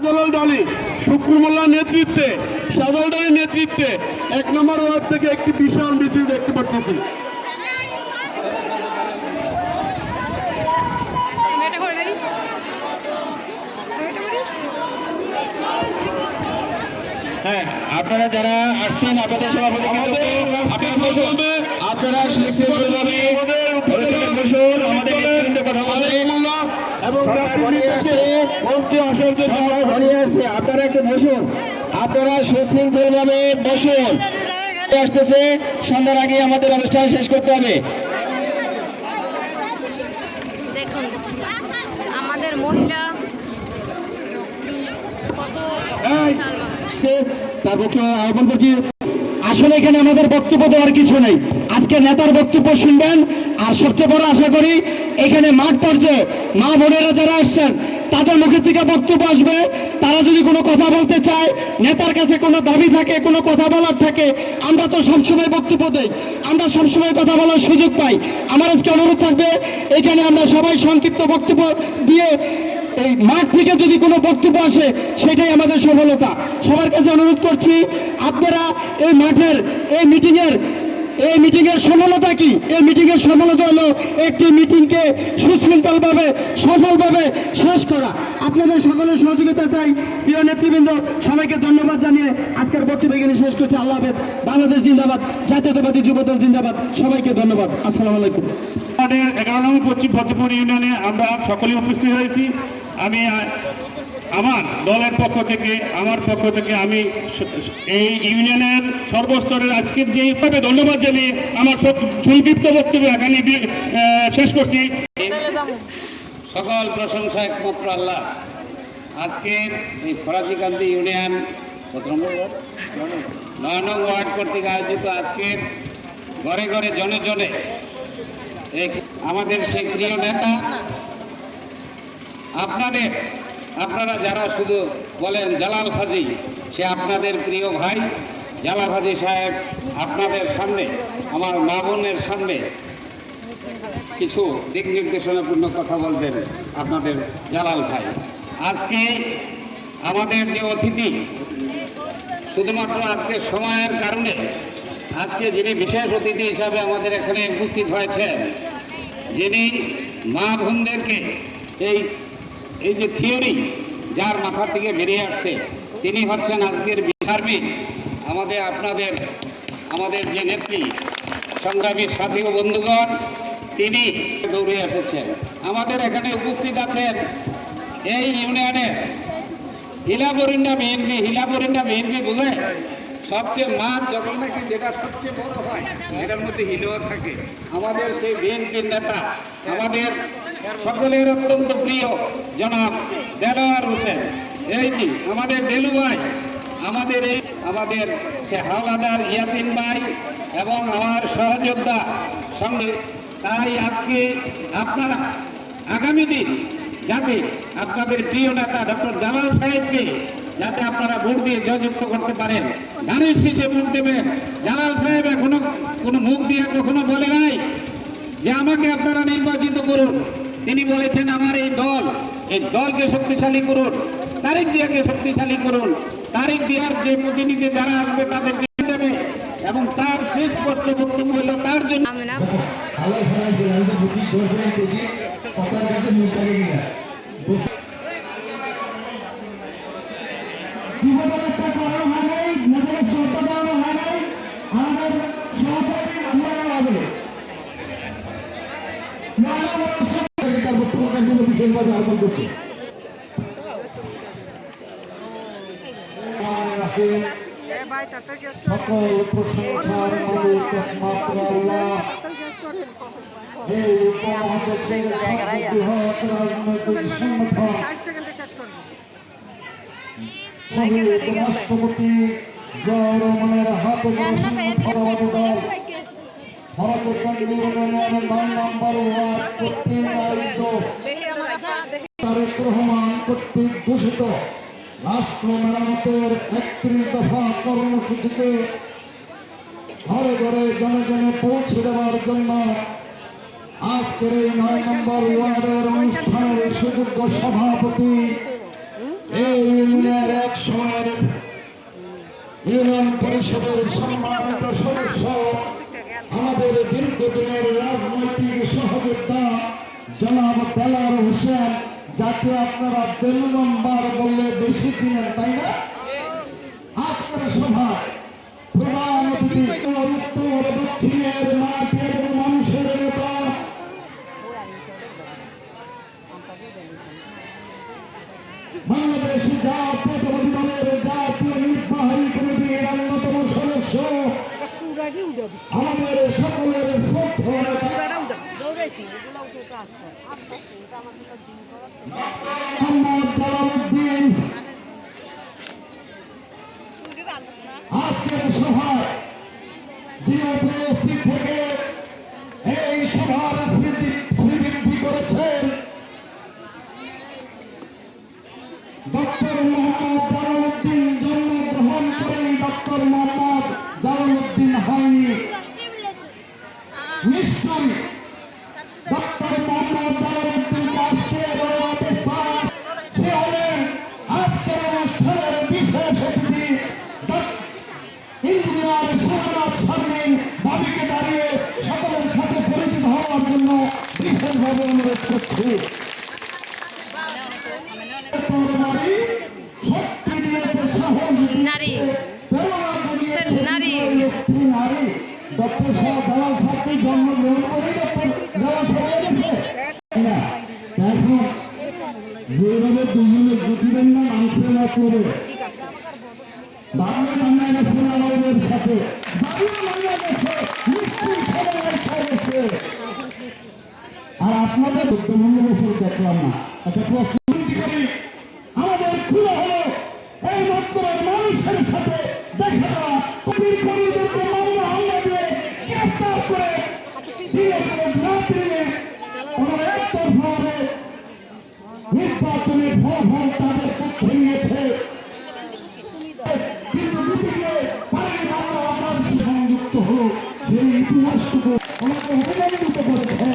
শাহজালাল ডালি শুক্র মোল্লার নেতৃত্বে, শাহজালাল ডালির নেতৃত্বে 1 নম্বর ওয়ার্ড থেকে একটি বিশাল মিছিল দেখতে পাচ্ছি। হ্যাঁ, আপনারা যারা আসছেন আপনাদের সভাপতি আপনারা আপনারা একটু বসুন, আপনারা সুশৃঙ্খল ভাবে বসুন। আসতেছে সন্ধ্যার আগে আমাদের অনুষ্ঠান শেষ করতে হবে। দেখুন আমাদের মহিলা আহ্বান করছি। আসলে এখানে আমাদের বক্তব্য দেওয়ার কিছু নেই, আজকে নেতার বক্তব্য শুনবেন। আর সবচেয়ে বড় আশা করি এখানে মাঠ পর্যায়ে মা বোনেরা যারা আসছেন তাদের মুখের থেকে বক্তব্য আসবে। তারা যদি কোনো কথা বলতে চায়, নেতার কাছে কোনো দাবি থাকে, কোনো কথা বলার থাকে, আমরা তো সবসময় বক্তব্য দেই, আমরা সবসময় কথা বলার সুযোগ পাই। আমার আজকে অনুরোধ থাকবে এখানে আমরা সবাই সংক্ষিপ্ত বক্তব্য দিয়ে এই মাঠ থেকে যদি কোনো বক্তব্য আসে সেটাই আমাদের সফলতা। সবার কাছে অনুরোধ করছি আপনারা এই মাঠের এই মিটিংয়ের সফলতা কি? এই মিটিংয়ের সফলতা হলো একটি মিটিংকে সুশৃঙ্খলভাবে সফলভাবে শেষ করা। আপনাদের সকলের সহযোগিতা চাই। প্রিয় নেতৃবৃন্দ, সবাইকে ধন্যবাদ জানিয়ে আজকের বক্তব্য এখানে শেষ করছি। আল্লাহ হাফেজ। বাংলাদেশ জিন্দাবাদ, জাতীয়তাবাদী যুবদল জিন্দাবাদ। সবাইকে ধন্যবাদ। আসসালামু আলাইকুম। আমাদের 11 নম্বর পশ্চিম ফতেপুর ইউনিয়নে আমরা সকলেই উপস্থিত হয়েছি। আমি আমার দলের পক্ষ থেকে, আমার পক্ষ থেকে আমি এই ইউনিয়নের সর্বস্তরের আজকের যেভাবে ধন্যবাদ জানিয়ে আমার সংক্ষিপ্ত বক্তব্য এখানে শেষ করছি। সকল প্রশংসা একমাত্র আল্লাহ। আজকের এই ফরাজিকান্দি ইউনিয়ন 9 নং ওয়ার্ড কর্তৃক আয়োজিত আজকের ঘরে ঘরে জনে জনে আমাদের সেই প্রিয় নেতা, আপনারা যারা শুধু বলেন জালাল হাজী, সে আপনাদের প্রিয় ভাই জালাল হাজী সাহেব আপনাদের সামনে, আমার মা বোনের সামনে কিছু দিক নির্দেশনাপূর্ণ কথা বলবেন আপনাদের জালাল ভাই। আজকে আমাদের যে অতিথি, শুধুমাত্র আজকে সময়ের কারণে আজকে যিনি বিশেষ অতিথি হিসাবে আমাদের এখানে উপস্থিত হয়েছেন, যিনি মা বোনদেরকে এই যে থিওরি যার মাথা থেকে বেরিয়ে আসছে, তিনি হচ্ছেন আজকের বিচারবিদ। আমাদের যে নেত্রী, সংগ্রামী সাথী ও বন্ধুগণ, তিনি দৌড়ে এসেছেন। আমাদের এখানে উপস্থিত আছেন এই ইউনিয়নের হিলাবরিন্ডা বিএনপি বুঝে সবচেয়ে মাছ যখন নাকি যেটা সবচেয়ে বড় হয় এটার মধ্যে হিলও থাকে। আমাদের সেই বিএনপির নেতা, আমাদের সকলের অত্যন্ত প্রিয় জনাব দেলোয়ার হোসেন, এই যে আমাদের দেলু ভাই, আমাদের সে হাওলাদার ইয়াসিন ভাই এবং আমার সহযোদ্ধা সঙ্গে। তাই আজকে আপনারা আগামী দিন যাতে আপনাদের প্রিয় নেতা ডক্টর জালাল সাহেবকে যাতে আপনারা ভোট দিয়ে জয়যুক্ত করতে পারেন, ধানের শীষে ভোট দেবেন। জালাল সাহেব এখনো কোনো মুখ দিয়ে কখনো বলে নাই যে আমাকে আপনারা নির্বাচিত করুন। তিনি বলেছেন আমার এই দলকে শক্তিশালী করুন, তারেক জিয়াকে শক্তিশালী করুন, তারেক জিয়ার যে প্রতিনিধি যারা আসবে তাদেরকে দেবে, এবং তার শেষ স্পষ্ট বক্তব্য হলো তার জন্য সকল প্রশংসার মালিক একমাত্র আল্লাহ। এই উপমহাদেশের বৃহৎ রাজনৈতিক সংগঠন শহীদ রাষ্ট্রপতি জিয়াউর রহমানের হাতে ফরাদি দল ফরাজিকান্দি ইউনিয়নের 9 নম্বর ওয়ার্ড কর্তৃক আয়োজিত তারেক রহমান কর্তৃক ঘোষিত রাষ্ট্র মেরামতের 31 দফা কর্মসূচিকে ঘরে ঘরে জনে জনে পৌঁছে দেওয়ার জন্য আজকের এই 9 নম্বর ওয়ার্ডের অনুষ্ঠানের সুযোগ্য সভাপতি এই সময়ের ইউনিয়ন পরিষদের সম্মানিত সদস্য, আমাদের দীর্ঘদিনের রাজনৈতিক সহযোদ্ধা জনাব দেলাওয়ার হোসেন, যাকে আপনারা দেলু মেম্বার বললে বেশি চিনেন, তাই না? আজকের সভা প্রধান অতিথি উত্তর দক্ষিণের মাটি এবং মানুষের নেতা বাংলাদেশ জাতীয়তাবাদী দলের জাতীয় নির্বাহী কমিটির অন্যতম সদস্য, আমাদের সকলের শ্রদ্ধেয় মোহাম্মদ জালালউদ্দিন, আজকের সভায় যিনি উপস্থিত থেকে এই সভার স্মৃতি করেছেন ডক্টর মোহাম্মদ জালালউদ্দিন। জন্মগ্রহণ করেই ডক্টর মোহাম্মদ জালালউদ্দিন হয়নি, নিশ্চয়ই ডক্টর মোহাম্মদ জালালউদ্দিন আজকের সে হলেন আজকের অনুষ্ঠানের বিশেষ অতিথি ইঞ্জিনিয়ার শাহনাজ শারমিন ভাবিকে দাঁড়িয়ে সকলের সাথে পরিচিত হওয়ার জন্য বিশেষভাবে অনুরোধ করছি। নারী নারী ডক্টর সাহেব দালাল সাহেবকে জন্মগ্রহণ করে ডক্টর দালাল সাহেব না, এখন যেভাবে দুজনে গুটিবেন না মাংসের না করে বাংলা বাংলা গেছে আলমের সাথে বাংলা বাংলা গেছে নিশ্চয়ই সবাই গেছে। আর আপনাদের বুদ্ধমূল্য বছর দেখলাম না, একটা প্রশ্ন করি, আমাদের খুলে হলো এই মন্ত্রের মানুষের সাথে দেখা দেওয়া কবির কবিদেরকে মামলা হামলা দিয়ে গ্রেপ্তার করে নির্বাচনের ফলাফল তাদের পক্ষে নিয়েছে, কিন্তু দিদিকে পারে মামলা আমার সংযুক্ত হলো সেই ইতিহাসটুকু আমাকে অভিনন্দিত করেছে।